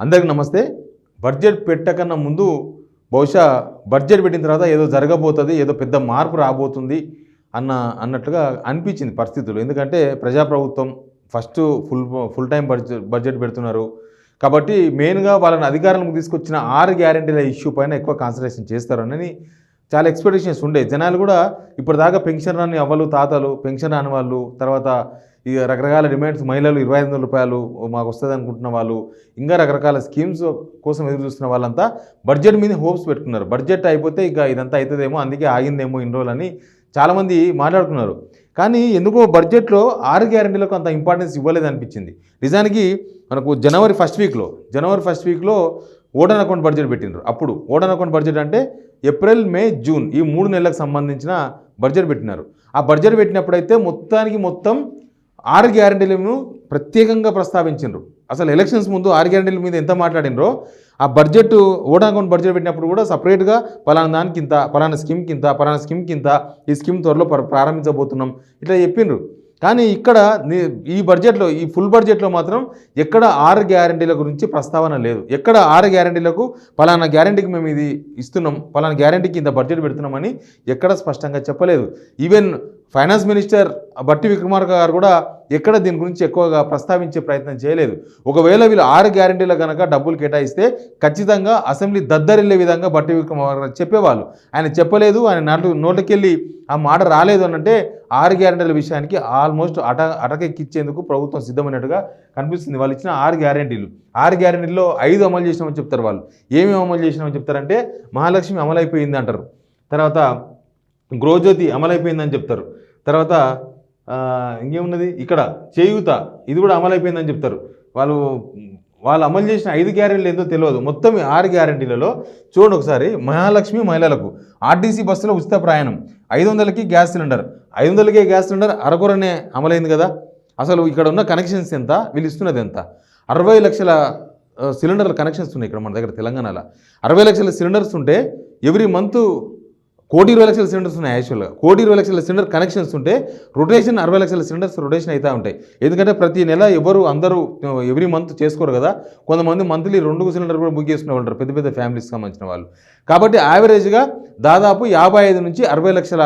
అందరికి నమస్తే. బడ్జెట్ పెట్టకన్నా ముందు బహుశా బడ్జెట్ పెట్టిన తర్వాత ఏదో జరగబోతుంది, ఏదో పెద్ద మార్పు రాబోతుంది అన్నట్లుగా అనిపించింది పరిస్థితులు. ఎందుకంటే ప్రజాప్రభుత్వం ఫస్ట్ ఫుల్ టైం బడ్జెట్ పెడుతున్నారు కాబట్టి మెయిన్గా వాళ్ళని అధికారంలోకి తీసుకొచ్చిన 6 గ్యారెంటీల ఇష్యూ పైన ఎక్కువ కాన్సన్ట్రేషన్ చేస్తారని చాలా ఎక్స్పెక్టేషన్స్ ఉండే. జనాలు కూడా ఇప్పటిదాకా పెన్షన్ రాని అవ్వలు తాతలు, పెన్షన్ రాని వాళ్ళు, తర్వాత ఈ రకరకాల డిమాండ్స్, మహిళలు 2500 రూపాయలు మాకు వస్తుంది అనుకుంటున్న వాళ్ళు, ఇంకా రకరకాల స్కీమ్స్ కోసం ఎదురు చూస్తున్న వాళ్ళంతా బడ్జెట్ మీద హోప్స్ పెట్టుకున్నారు. బడ్జెట్ అయిపోతే ఇక ఇదంతా అవుతుందేమో, అందుకే ఆగిందేమో ఇన్ని రోజులని చాలామంది మాట్లాడుకున్నారు. కానీ ఎందుకో బడ్జెట్లో 6 గ్యారెంటీలకు అంత ఇంపార్టెన్స్ ఇవ్వలేదు అనిపించింది. నిజానికి మనకు జనవరి ఫస్ట్ వీక్లో ఓడన్ అకౌంట్ బడ్జెట్ పెట్టినారు. అప్పుడు ఓడన్ అకౌంట్ బడ్జెట్ అంటే ఏప్రిల్, మే, జూన్ ఈ 3 నెలలకు సంబంధించిన బడ్జెట్ పెట్టినారు. ఆ బడ్జెట్ పెట్టినప్పుడైతే మొత్తం 6 గ్యారెంటీలను ప్రత్యేకంగా ప్రస్తావించారు. అసలు ఎలక్షన్స్ ముందు 6 గ్యారెంటీల మీద ఎంత మాట్లాడినరో ఆ బడ్జెట్ ఓడన్ అకౌంట్ బడ్జెట్ పెట్టినప్పుడు కూడా సపరేట్గా పలానా దానికి ఇంత, పలానా స్కీమ్కి ఇంత, ఈ స్కీమ్ త్వరలో ప్రారంభించబోతున్నాం ఇట్లా చెప్పిండ్రు. కానీ ఇక్కడ ఈ బడ్జెట్లో, ఈ ఫుల్ బడ్జెట్లో మాత్రం ఎక్కడ 6 గ్యారెంటీల గురించి ప్రస్తావన లేదు. ఎక్కడ 6 గ్యారెంటీలకు పలానా గ్యారెంటీకి మేము ఇది ఇస్తున్నాం, పలానా గ్యారెంటీకి ఇంత బడ్జెట్ పెడుతున్నామని ఎక్కడ స్పష్టంగా చెప్పలేదు. ఈవెన్ ఫైనాన్స్ మినిస్టర్ బట్టి విక్రమార్క గారు కూడా ఎక్కడ దీని గురించి ఎక్కువగా ప్రస్తావించే ప్రయత్నం చేయలేదు. ఒకవేళ వీళ్ళు 6 గ్యారెంటీల కనుక డబ్బులు కేటాయిస్తే ఖచ్చితంగా అసెంబ్లీ దద్దరిల్లే విధంగా బట్టి విక్రమార్క చెప్పేవాళ్ళు. ఆయన చెప్పలేదు, ఆయన నోటికెళ్ళి ఆ మాట రాలేదు అనంటే 6 గ్యారెంటీల విషయానికి ఆల్మోస్ట్ అటకెక్కిచ్చేందుకు ప్రభుత్వం సిద్ధమైనట్టుగా కనిపిస్తుంది. వాళ్ళు ఇచ్చిన 6 గ్యారెంటీల్లో 5 అమలు చేసినామని చెప్తారు. వాళ్ళు ఏమేమి అమలు చేసినామని చెప్తారంటే మహాలక్ష్మి అమలైపోయింది అంటారు, తర్వాత గృహజ్యోతి అమలైపోయిందని చెప్తారు, తర్వాత ఇంకేమున్నది ఇక్కడ చేయూత ఇది కూడా అమలైపోయిందని చెప్తారు. వాళ్ళు అమలు చేసిన 5 గ్యారెంటీలు ఏందో తెలియదు. మొత్తం 6 గ్యారెంటీలలో చూడండి ఒకసారి. మహాలక్ష్మి మహిళలకు ఆర్టీసీ బస్సులో ఉచిత ప్రయాణం, 500కి గ్యాస్ సిలిండర్, 500కే గ్యాస్ సిలిండర్ అరకొరనే అమలైంది కదా. అసలు ఇక్కడ ఉన్న కనెక్షన్స్ ఎంత, వీళ్ళు ఇస్తున్నది ఎంత? 60 లక్షల సిలిండర్ల కనెక్షన్స్ ఉన్నాయి ఇక్కడ మన దగ్గర తెలంగాణలో. 60 లక్షల సిలిండర్స్ ఉంటే ఎవ్రీ మంత్ 1,20,00,000 సిలిండర్స్ ఉన్నాయి. యాక్చువల్గా 1,20,00,000 సిలిండర్ కనెక్షన్స్ ఉంటే రొటేషన్ 60 లక్షల సిలిండర్స్ రొటేషన్ అవుతూ ఉంటాయి. ఎందుకంటే ప్రతి నెల అందరూ ఎవ్రీ మంత్ చేసుకోరు కదా. కొంతమంది మంత్లీ 2 సిలిండర్ కూడా బుక్ చేసుకునే వాళ్ళు, పెద్ద ఫ్యామిలీస్కి సంబంధించిన వాళ్ళు. కాబట్టి యావరేజ్గా దాదాపు 55 నుంచి 60 లక్షల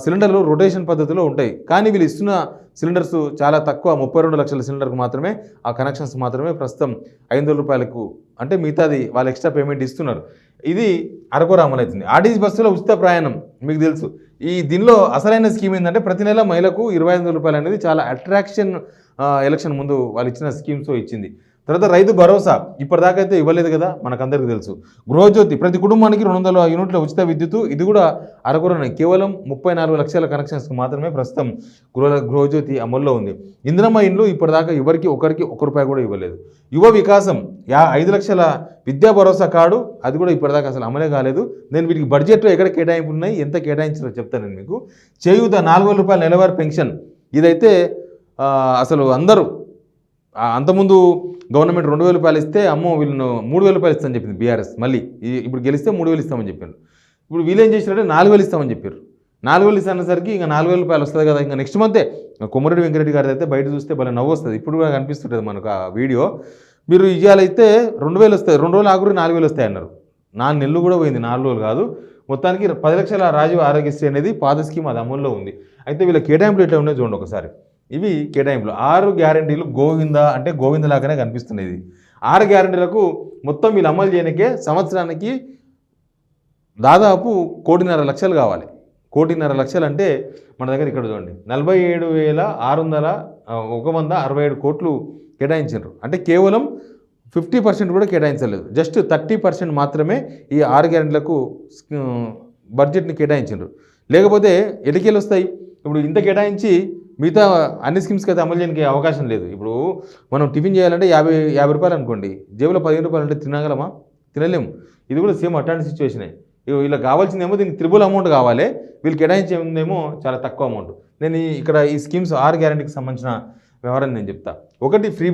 సిలిండర్లు రొటేషన్ పద్ధతిలో ఉంటాయి. కానీ వీళ్ళు ఇస్తున్న సిలిండర్స్ చాలా తక్కువ, 32 లక్షల సిలిండర్కు మాత్రమే ఆ కనెక్షన్స్ మాత్రమే ప్రస్తుతం 500 రూపాయలకు, అంటే మిగతాది వాళ్ళు ఎక్స్ట్రా పేమెంట్ ఇస్తున్నారు. ఇది అరకొర అమలవుతుంది. ఆర్టీసీ బస్సులో ఉచిత ప్రయాణం మీకు తెలుసు. దీనిలో అసలైన స్కీమ్ ఏంటంటే ప్రతి నెల మహిళకు 2,500 రూపాయలు అనేది చాలా అట్రాక్షన్. ఎలక్షన్ ముందు వాళ్ళు ఇచ్చిన స్కీమ్స్ ఇచ్చింది. తర్వాత రైతు భరోసా ఇప్పటిదాకా అయితే ఇవ్వలేదు కదా, మనకందరికీ తెలుసు. గృహజ్యోతి ప్రతి కుటుంబానికి 200 యూనిట్ల ఉచిత విద్యుత్, ఇది కూడా అరకొరనే, కేవలం 34 లక్షల కనెక్షన్స్కి మాత్రమే ప్రస్తుతం గృహజ్యోతి అమల్లో ఉంది. ఇందిరమ్మ ఇండ్లు ఇప్పటిదాకా ఒకరికి 1 రూపాయి కూడా ఇవ్వలేదు. యువ వికాసం 5 లక్షల విద్యా భరోసా కార్డు, అది కూడా ఇప్పటిదాకా అసలు అమలే కాలేదు. నేను వీటికి బడ్జెట్లో ఎక్కడ కేటాయింపు ఉన్నాయి, ఎంత కేటాయించారో చెప్తాను నేను మీకు. చేయూత 4,000 రూపాయల నెలవారీ పెన్షన్, ఇదైతే అసలు అందరూ అంతకుముందు గవర్నమెంట్ 2,000 రూపాయలు ఇస్తే అమ్మో వీళ్ళను 3,000 రూపాయలు ఇస్తామని చెప్పింది బీఆర్ఎస్. మళ్ళీ ఇప్పుడు గెలిస్తే 3,000 ఇస్తామని చెప్పారు. ఇప్పుడు వీళ్ళు ఏం చేసినారంటే 4,000 ఇస్తామని చెప్పారు. 4,000 ఇస్తానేసరికి ఇంకా 4,000 రూపాయలు వస్తుంది కదా. ఇంకా నెక్స్ట్ మంతే కొమ్మరెడ్డి వెంకరెడ్డి గారి అయితే బయట చూస్తే భలే నవ్వు వస్తుంది. ఇప్పుడు కూడా కనిపిస్తుంటుంది మనకు ఆ వీడియో. మీరు ఇవ్వాలైతే 2,000 వస్తాయి, 2 రోజులు ఆగురు 4,000 వస్తాయి అన్నారు. 4 నెలలు కూడా పోయింది, 4 రోజులు కాదు. మొత్తానికి 10 లక్షల రాజీవ్ ఆరోగ్యశ్రీ అనేది పాత స్కీమ్, అది అమల్లో ఉంది. అయితే వీళ్ళ కేటాయింపులు ఎట్లా ఉన్నాయో చూడండి ఒకసారి. ఇవి కేటాయింపులు. 6 గ్యారెంటీలు గోవింద అంటే గోవిందలాగానే కనిపిస్తున్నాయి. 6 గ్యారెంటీలకు మొత్తం వీళ్ళు అమలు చేయడానికే సంవత్సరానికి దాదాపు 1,50,00,000 లక్షలు కావాలి. 1,50,00,000 లక్షలు అంటే మన దగ్గర ఇక్కడ చూడండి 47,167 కోట్లు కేటాయించారు. అంటే కేవలం 50% కూడా కేటాయించలేదు, జస్ట్ 30% మాత్రమే ఈ 6 గ్యారెంటీలకు బడ్జెట్ని కేటాయించారు. లేకపోతే ఎటుకేలు వస్తాయి. ఇప్పుడు ఇంత కేటాయించి మిగతా అన్ని స్కీమ్స్కి అయితే అమలు చేయడానికి అవకాశం లేదు. ఇప్పుడు మనం టిఫిన్ చేయాలంటే 50 రూపాయలు అనుకోండి, జేబులో 15 రూపాయలు అంటే తినగలమా? తినలేము. ఇది కూడా సేమ్ అట్లాంటి సిచ్యువేషనే. వీళ్ళకి కావాల్సిందేమో దీనికి త్రిబుల్ అమౌంట్ కావాలి, వీళ్ళు కేటాయించేదేమో చాలా తక్కువ అమౌంట్. నేను ఇక్కడ ఈ స్కీమ్స్ 6 గ్యారెంటీకి సంబంధించిన వ్యవహారం నేను చెప్తా. ఒకటి ఫ్రీ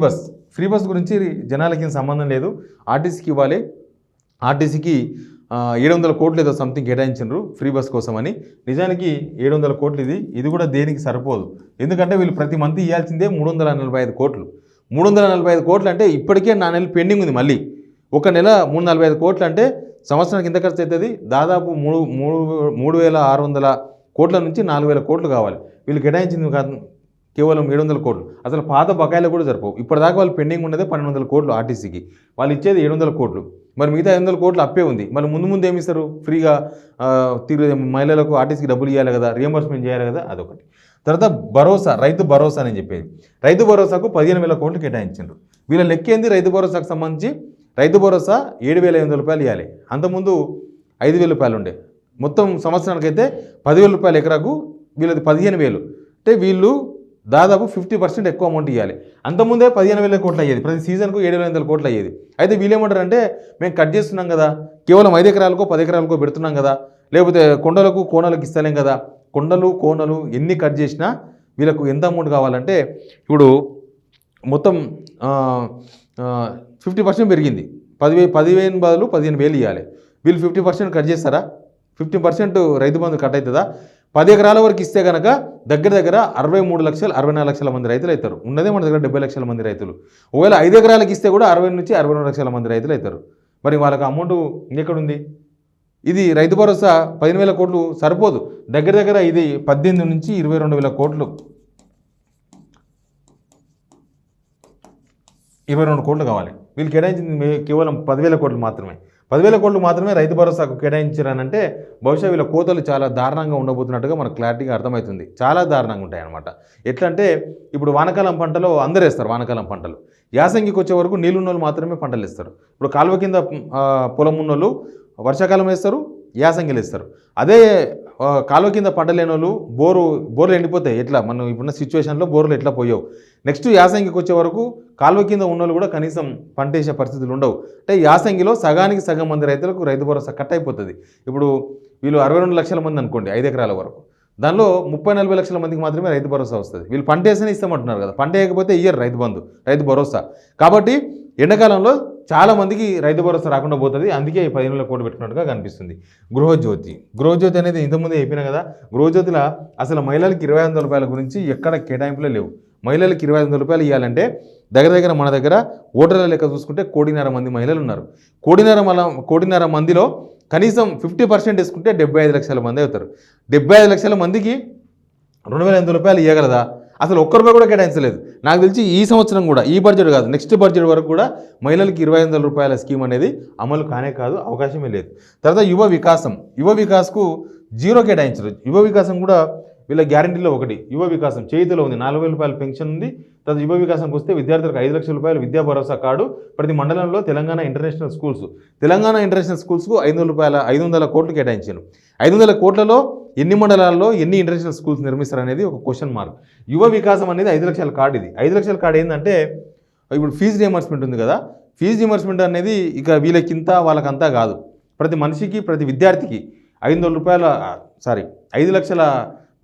బస్ గురించి జనాలకి సంబంధం లేదు, ఆర్టీసీకి ఇవ్వాలి. ఆర్టీసీకి 700 కోట్లు ఏదో సంథింగ్ కేటాయించారు ఫ్రీ బస్ కోసం అని. నిజానికి 700 కోట్లు ఇది కూడా దేనికి సరిపోదు. ఎందుకంటే వీళ్ళు ప్రతి మంత్ ఇవ్వాల్సిందే 345 కోట్లు. 345 కోట్లు అంటే ఇప్పటికే 4 నెలలు పెండింగ్ ఉంది. మళ్ళీ ఒక నెల 345 కోట్లు అంటే సంవత్సరానికి ఎంత ఖర్చు అవుతుంది? దాదాపు 3,600 కోట్ల నుంచి 4,000 కోట్లు కావాలి. వీళ్ళు కేటాయించింది కాదు కేవలం 700 కోట్లు. అసలు పాత బకాయిలు కూడా సరిపోవు. ఇప్పటిదాకా వాళ్ళు పెండింగ్ ఉన్నదే 1,200 కోట్లు ఆర్టీసీకి, వాళ్ళు ఇచ్చేది 700 కోట్లు. మరి మిగతా 500 కోట్లు అప్పే ఉంది. మళ్ళీ ముందు ఏమి ఇస్తారు? ఫ్రీగా మహిళలకు ఆర్టీసీకి డబ్బులు ఇవ్వాలి కదా, రియంబర్స్మెంట్ చేయాలి కదా, అదొకటి. తర్వాత భరోసా, రైతు భరోసా అని చెప్పేది. రైతు భరోసాకు 15,000 కోట్లు కేటాయించారు. వీళ్ళ లెక్క ఏంది? రైతు భరోసాకు సంబంధించి రైతు భరోసా 7,500 రూపాయలు ఇవ్వాలి. అంతకుముందు 5,000 రూపాయలు ఉండే. మొత్తం సంవత్సరానికైతే 10,000 రూపాయలు ఎకరాకు, వీళ్ళది 15,000. అంటే వీళ్ళు దాదాపు 50% ఎక్కువ అమౌంట్ ఇవ్వాలి. అంతకుముందే 15,000 కోట్లు అయ్యేది, ప్రతి సీజన్కు 7,500 కోట్లు అయ్యేది. అయితే వీళ్ళేమంటారంటే మేము కట్ చేస్తున్నాం కదా, కేవలం 5 ఎకరాలకో 10 ఎకరాలకో పెడుతున్నాం కదా, లేకపోతే కొండలకు కోనలకు ఇస్తలేం కదా. కొండలు కోనలు ఎన్ని కట్ చేసినా వీళ్ళకు ఎంత అమౌంట్ కావాలంటే ఇప్పుడు మొత్తం 50% పెరిగింది. 10,000 బదులు 15,000 ఇవ్వాలి. వీళ్ళు 50% కట్ చేస్తారా? 50% రైతు బంధు కట్ అవుతుందా? 10 ఎకరాల వరకు ఇస్తే కనుక దగ్గర 63 లక్షలు 64 లక్షల మంది రైతులు అవుతారు. ఉన్నదే మన దగ్గర 70 లక్షల మంది రైతులు. ఒకవేళ 5 ఎకరాలకు ఇస్తే కూడా 60 నుంచి 62 లక్షల మంది రైతులు అవుతారు. మరి వాళ్ళకి అమౌంట్ ఇంకెక్కడుంది? ఇది రైతు భరోసా 15,000 కోట్లు సరిపోదు. దగ్గర ఇది 18 నుంచి 22,000 కోట్లు, 22 కోట్లు కావాలి. వీళ్ళు కేటాయించింది కేవలం 10,000 కోట్లు మాత్రమే. 10,000 కోట్లు మాత్రమే రైతు భరోసాకు కేటాయించారనంటే బహుశా వీళ్ళ కోతలు చాలా దారుణంగా ఉండబోతున్నట్టుగా మనకు క్లారిటీగా అర్థమవుతుంది. చాలా దారుణంగా ఉంటాయన్నమాట. ఎట్లా అంటే ఇప్పుడు వానకాలం పంటలో అందరూ వేస్తారు. వానకాలం పంటలు యాసంగికి వచ్చే వరకు నీళ్ళున్న వాళ్ళు మాత్రమే పంటలు వేస్తారు. ఇప్పుడు కాలువ కింద పొలం ఉన్నోళ్ళు వర్షాకాలం వేస్తారు, యాసంగిలు వేస్తారు. అదే కాలువ కింద పంట లేని వాళ్ళు బోర్లు ఎండిపోతాయి. ఎట్లా మనం ఇప్పుడున్న సిచ్యువేషన్లో బోర్లు ఎట్లా పోయావు. నెక్స్ట్ యాసంగికి వచ్చే వరకు కాలువ కింద ఉన్నోళ్ళు కూడా కనీసం పంట వేసే పరిస్థితులు ఉండవు. అంటే యాసంగిలో సగానికి సగం మంది రైతులకు రైతు భరోసా కట్ అయిపోతుంది. ఇప్పుడు వీళ్ళు 62 లక్షల మంది అనుకోండి 5 ఎకరాల వరకు, దానిలో 30-40 లక్షల మందికి మాత్రమే రైతు భరోసా వస్తుంది. వీళ్ళు పంట వేస్తేనే ఇస్తామంటున్నారు కదా, పంట వేయకపోతే ఇయ్యరు రైతు భరోసా. కాబట్టి ఎండాకాలంలో చాలా మందికి రైతు భరోసా రాకుండా పోతుంది. అందుకే 15,000 కోట్లు పెట్టుకున్నట్టుగా కనిపిస్తుంది. గృహజ్యోతి అనేది ఇంతకుముందే అయిపోయినా కదా. గృహజ్యోతిలో అసలు మహిళలకు 2,500 రూపాయల గురించి ఎక్కడ కేటాయింపులే లేవు. మహిళలకు 2,500 రూపాయలు ఇవ్వాలంటే దగ్గర మన దగ్గర ఓటర్ల లెక్క చూసుకుంటే 1,500,000 మంది మహిళలు ఉన్నారు. 1,500,000 మందిలో కనీసం 50% వేసుకుంటే 75 లక్షల మంది అవుతారు. 75 లక్షల మందికి 2,500 రూపాయలు ఇవ్వగలదా? అసలు ఒక్క రూపాయి కూడా కేటాయించలేదు. నాకు తెలిసి ఈ సంవత్సరం కూడా, ఈ బడ్జెట్ కాదు నెక్స్ట్ బడ్జెట్ వరకు కూడా మహిళలకు 2,500 రూపాయల స్కీమ్ అనేది అమలు కాదు, అవకాశమే లేదు. తర్వాత యువ వికాస్కు 0 కేటాయించరు. యువ వికాసం కూడా వీళ్ళ గ్యారంటీలో ఒకటి. యువ వికాసం చేతిలో ఉంది, 4,000 రూపాయల పెన్షన్ ఉంది. తర్వాత యువ వికాసంకి వస్తే విద్యార్థులకు 5 లక్షల రూపాయలు విద్యా భరోసా కార్డు. ప్రతి మండలంలో తెలంగాణ ఇంటర్నేషనల్ స్కూల్స్కు 500 కోట్లు కేటాయించాను. 500 కోట్లలో ఎన్ని మండలాల్లో ఎన్ని ఇంటర్నేషనల్ స్కూల్స్ నిర్మిస్తారనేది ఒక క్వశ్చన్ మార్క్. యువ వికాసం అనేది 5 లక్షల కార్డు. ఇది 5 లక్షల కార్డు ఏంటంటే ఇప్పుడు ఫీజు రియంబర్స్మెంట్ ఉంది కదా, ఫీజు రియంబర్స్మెంట్ అనేది ఇక వీళ్ళకింత వాళ్ళకంతా కాదు. ప్రతి మనిషికి ప్రతి విద్యార్థికి 5 లక్షల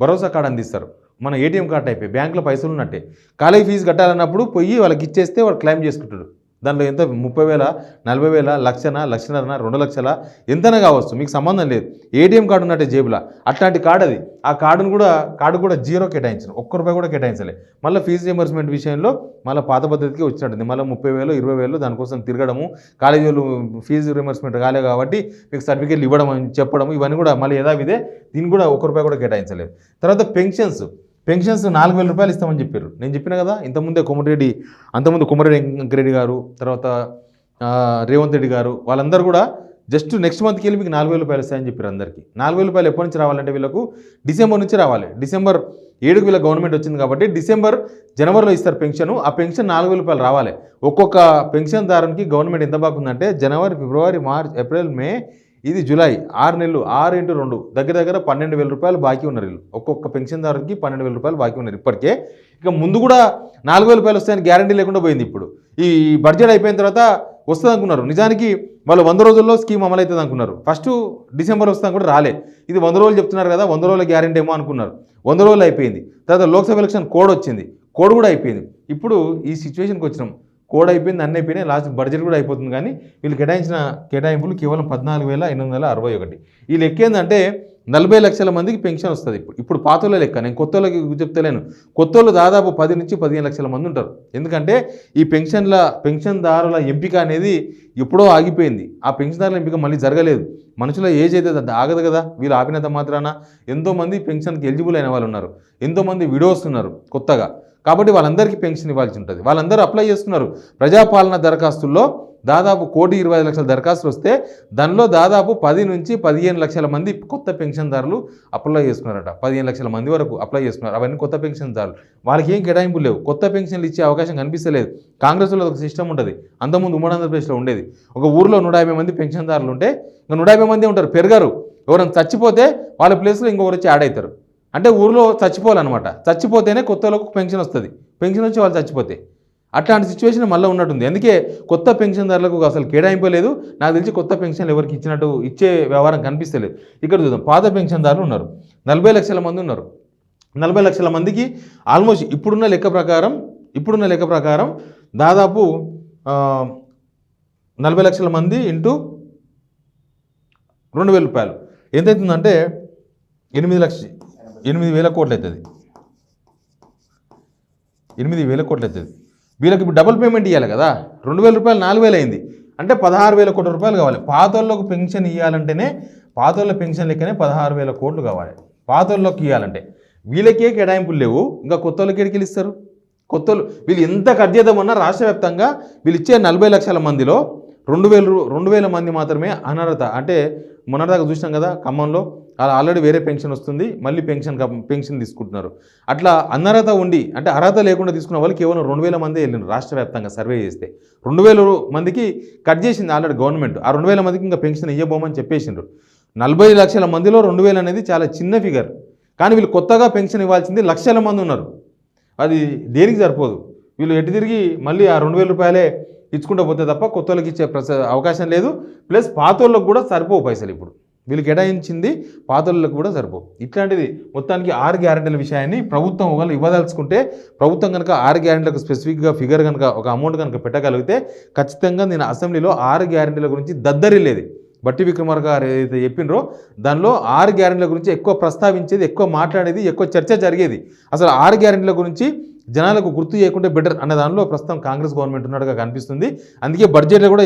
భరోసా కార్డు అందిస్తారు. మన ఏటీఎం కార్డు అయిపోయి బ్యాంకులో పైసలు ఉన్నట్టే. కాలేజీ ఫీజు కట్టాలన్నప్పుడు పోయి వాళ్ళకి ఇచ్చేస్తే వాడు క్లెయిమ్ చేసుకుంటాడు. దాంట్లో ఎంత 30,000, 40,000, 1,00,000, 2 లక్షల ఎంతైనా కావచ్చు, మీకు సంబంధం లేదు. ఏటీఎం కార్డు ఉన్నట్టే జేబులో, అట్లాంటి కార్డు అది. ఆ కార్డు కూడా 0 కేటాయించను, ₹1 కూడా కేటాయించలే. మళ్ళీ ఫీజు రియంబర్స్మెంట్ విషయంలో మళ్ళీ పాత పద్ధతికి వచ్చినట్టుంది. మళ్ళీ 30,000, 20,000 దానికోసం తిరగడము, కాలేజీలు ఫీజు రియంబర్స్మెంట్ కాలే కాబట్టి మీకు సర్టిఫికేట్లు ఇవ్వడం అని చెప్పడం, ఇవన్నీ కూడా మళ్ళీ యథావిధే. దీన్ని కూడా ₹1 కూడా కేటాయించలేదు. తర్వాత పెన్షన్స్ 4,000 రూపాయలు ఇస్తామని చెప్పారు. నేను చెప్పిన కదా ఇంతకుముందు కొమరెడ్డి వెంకరెడ్డి గారు, తర్వాత రేవంత్ రెడ్డి గారు, వాళ్ళందరూ కూడా జస్ట్ నెక్స్ట్ మంత్కి వెళ్ళి మీకు 4,000 రూపాయలు ఇస్తాయని చెప్పారు అందరికీ. 4,000 రూపాయలు ఎప్పటి నుంచి రావాలంటే వీళ్ళకు డిసెంబర్ నుంచి రావాలి. డిసెంబర్ 7కి వీళ్ళ గవర్నమెంట్ వచ్చింది కాబట్టి జనవరిలో ఇస్తారు పెన్షన్. ఆ పెన్షన్ 4,000 రూపాయలు రావాలి. ఒక్కొక్క పెన్షన్దారునికి గవర్నమెంట్ ఎంత బాగుందంటే జనవరి, ఫిబ్రవరి, మార్చ్, ఏప్రిల్, మే, ఇది జూలై 6 నెలలు, 6 × 2 దగ్గర 12,000 రూపాయలు బాకీ ఉన్నారు వీళ్ళు. ఒక్కొక్క పెన్షన్దారునికి 12,000 రూపాయలు బాకీ ఉన్నారు ఇప్పటికే. ఇక ముందు కూడా 4,000 రూపాయలు వస్తాయని గ్యారంటీ లేకుండా పోయింది. ఇప్పుడు ఈ బడ్జెట్ అయిపోయిన తర్వాత వస్తుంది అనుకున్నారు. నిజానికి వాళ్ళు 100 రోజుల్లో స్కీమ్ అమలు అవుతుంది అనుకున్నారు. ఫస్ట్ డిసెంబర్ వస్తాను కూడా రాలే. ఇది 100 రోజులు చెప్తున్నారు కదా, 100 రోజుల గ్యారంటీ ఏమో అనుకున్నారు. 100 రోజులు అయిపోయింది. తర్వాత లోక్సభ ఎలక్షన్ కోడ్ వచ్చింది, కోడ్ కూడా అయిపోయింది. ఇప్పుడు ఈ సిచ్యువేషన్కి వచ్చినాం. కోడ్ అయిపోయింది, అన్నీ అయిపోయినాయి, లాస్ట్ బడ్జెట్ కూడా అయిపోతుంది. కానీ వీళ్ళు కేటాయించిన కేటాయింపులు కేవలం 14,861. ఈ లెక్క ఏంటంటే 40 లక్షల మందికి పెన్షన్ వస్తుంది. ఇప్పుడు పాతోళ్ళ లెక్క, నేను కొత్తోళ్ళకి చెప్తలేను. కొత్తోళ్ళు దాదాపు 10 నుంచి 15 లక్షల మంది ఉంటారు. ఎందుకంటే ఈ పెన్షన్దారుల ఎంపిక అనేది ఎప్పుడో ఆగిపోయింది. ఆ పెన్షన్దారుల ఎంపిక మళ్ళీ జరగలేదు. మనుషుల ఏజ్ అయితే ఆగదు కదా. వీళ్ళు ఆపినంత మాత్రాన ఎంతోమంది పెన్షన్కి ఎలిజిబుల్ అయిన వాళ్ళు ఉన్నారు, ఎంతోమంది విడోస్ ఉన్నారు కొత్తగా. కాబట్టి వాళ్ళందరికీ పెన్షన్ ఇవ్వాల్సి ఉంటుంది. వాళ్ళందరూ అప్లై చేసుకున్నారు. ప్రజాపాలన దరఖాస్తుల్లో దాదాపు 1,25,00,000 దరఖాస్తులు వస్తే దానిలో దాదాపు 10 నుంచి 15 లక్షల మంది కొత్త పెన్షన్దారులు అప్లై చేసుకున్నారట. 15 లక్షల మంది వరకు అప్లై చేసుకున్నారు. అవన్నీ కొత్త పెన్షన్దారులు. వాళ్ళకి ఏం కేటాయింపులు లేవు. కొత్త పెన్షన్లు ఇచ్చే అవకాశం కనిపిస్తలేదు. కాంగ్రెస్లో ఒక సిస్టమ్ ఉంటుంది. అంతకుముందు ఉమ్మడి ఆంధ్రప్రదేశ్లో ఉండేది. ఒక ఊరిలో 150 మంది పెన్షన్దారులు ఉంటే ఇంకా 150 మంది ఉంటారు, పెరగరు. ఎవరైనా చచ్చిపోతే వాళ్ళ ప్లేస్లో ఇంకొకరు వచ్చి యాడ్ అవుతారు. అంటే ఊరిలో చచ్చిపోవాలన్నమాట. చచ్చిపోతేనే కొత్త వాళ్ళకు పెన్షన్ వస్తుంది. పెన్షన్ వచ్చి వాళ్ళు చచ్చిపోతే అట్లాంటి సిచ్యువేషన్ మళ్ళీ ఉన్నట్టుంది. అందుకే కొత్త పెన్షన్దారులకు అసలు కేటాయింపలేదు. నాకు తెలిసి కొత్త పెన్షన్లు ఎవరికి ఇచ్చే వ్యవహారం కనిపిస్తలేదు. ఇక్కడ చూద్దాం, పాత పెన్షన్దారులు ఉన్నారు, 40 లక్షల మంది ఉన్నారు. 40 లక్షల మందికి ఆల్మోస్ట్ ఇప్పుడున్న లెక్క ప్రకారం దాదాపు 40 లక్షల మంది ఇంటూ 2,000 రూపాయలు ఎంతవుతుందంటే 8,000 కోట్లు అవుతుంది. 8,000 కోట్లు అవుతుంది. వీళ్ళకి ఇప్పుడు డబుల్ పేమెంట్ ఇవ్వాలి కదా. 2,000 రూపాయలు 4,000 అయింది అంటే 16,000 కోట్ల రూపాయలు కావాలి. పాతోళ్ళకు పెన్షన్ ఇవ్వాలంటేనే, పాతోళ్ళ పెన్షన్ లెక్కనే 16,000 కోట్లు కావాలి పాతోళ్ళకి ఇవ్వాలంటే. వీళ్ళకే కేటాయింపులు లేవు, ఇంకా కొత్త వాళ్ళకి ఎడికి ఇస్తారు. కొత్తలు వీళ్ళు ఎంత కట్ చేద్దామన్నా రాష్ట్ర వ్యాప్తంగా వీళ్ళు ఇచ్చే 40 లక్షల మందిలో 2,000 మంది మాత్రమే అనర్హత. అంటే మొన్నటిదాకా చూసినాం కదా ఖమ్మంలో, అలా ఆల్రెడీ వేరే పెన్షన్ వస్తుంది, మళ్ళీ పెన్షన్ తీసుకుంటున్నారు. అట్లా అనర్హత ఉండి, అంటే అర్హత లేకుండా తీసుకున్న వాళ్ళు కేవలం 2,000 మంది వెళ్ళినారు రాష్ట్ర వ్యాప్తంగా సర్వే చేస్తే. 2,000 మందికి కట్ చేసింది ఆల్రెడీ గవర్నమెంట్. ఆ 2,000 మందికి ఇంకా పెన్షన్ ఇవ్వబోమని చెప్పేసిండ్రు. 40 లక్షల మందిలో 2,000 అనేది చాలా చిన్న ఫిగర్. కానీ వీళ్ళు కొత్తగా పెన్షన్ ఇవ్వాల్సింది లక్షల మంది ఉన్నారు. అది దేనికి సరిపోదు. వీళ్ళు ఎటు తిరిగి మళ్ళీ ఆ 2,000 రూపాయలే ఇచ్చుకుంటూ పోతే తప్ప కొత్త వాళ్ళకి ఇచ్చే అవకాశం లేదు. ప్లస్ పాతోళ్ళకు కూడా సరిపోవు పైసలు. ఇప్పుడు వీళ్ళు కేటాయించింది పాతోళ్ళకు కూడా సరిపోవు. ఇట్లాంటిది మొత్తానికి 6 గ్యారెంటీల విషయాన్ని ప్రభుత్వం ఒకవేళ ఇవ్వదలుచుకుంటే, ప్రభుత్వం కనుక 6 గ్యారెంటీలకు స్పెసిఫిక్గా ఫిగర్ కనుక ఒక అమౌంట్ కనుక పెట్టగలిగితే ఖచ్చితంగా నేను అసెంబ్లీలో 6 గ్యారెంటీల గురించి దద్దరిల్లేది. బట్టి విక్రమార్క గారు ఏదైతే చెప్పినరో దానిలో 6 గ్యారెంటీల గురించి ఎక్కువ ప్రస్తావించేది, ఎక్కువ మాట్లాడేది, ఎక్కువ చర్చ జరిగేది. అసలు 6 గ్యారెంటీల గురించి జనాలకు గుర్తు చేయకుంటే బెటర్ అనే దానిలో ప్రస్తుతం కాంగ్రెస్ గవర్నమెంట్ ఉన్నట్టుగా కనిపిస్తుంది. అందుకే బడ్జెట్లో కూడా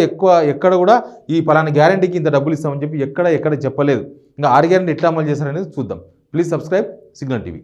ఎక్కడ కూడా ఈ పలానా గ్యారెంటీకి ఇంత డబ్బులు ఇస్తామని చెప్పి ఎక్కడ చెప్పలేదు. ఇంకా 6 గ్యారెంటీ ఎట్లా అమలు చేశారనేది చూద్దాం. Please subscribe signal TV.